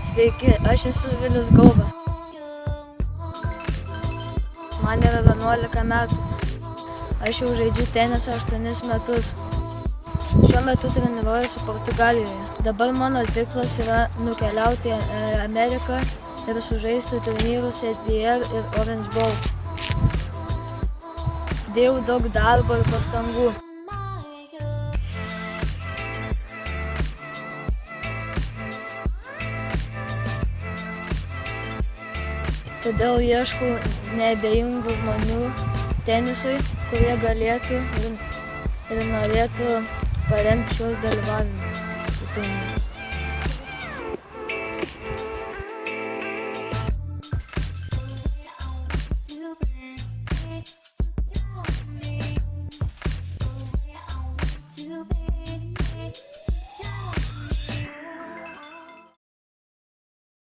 Sveiki, aš esu Vilius Gaubas. Man yra 11 metų. Aš jau žaidžiu tenisą 8 metus. Šiuo metu treniruojuosi Portugalijoje. Dabar mano tikslas yra nukeliauti į Ameriką ir sužaisti turnyrus ATR ir Orange Bowl. Dėjau daug darbo ir pastangų. Todėl ieškau neabejingų žmonių tenisui, kurie galėtų ir norėtų paremti šios dalyvavimus.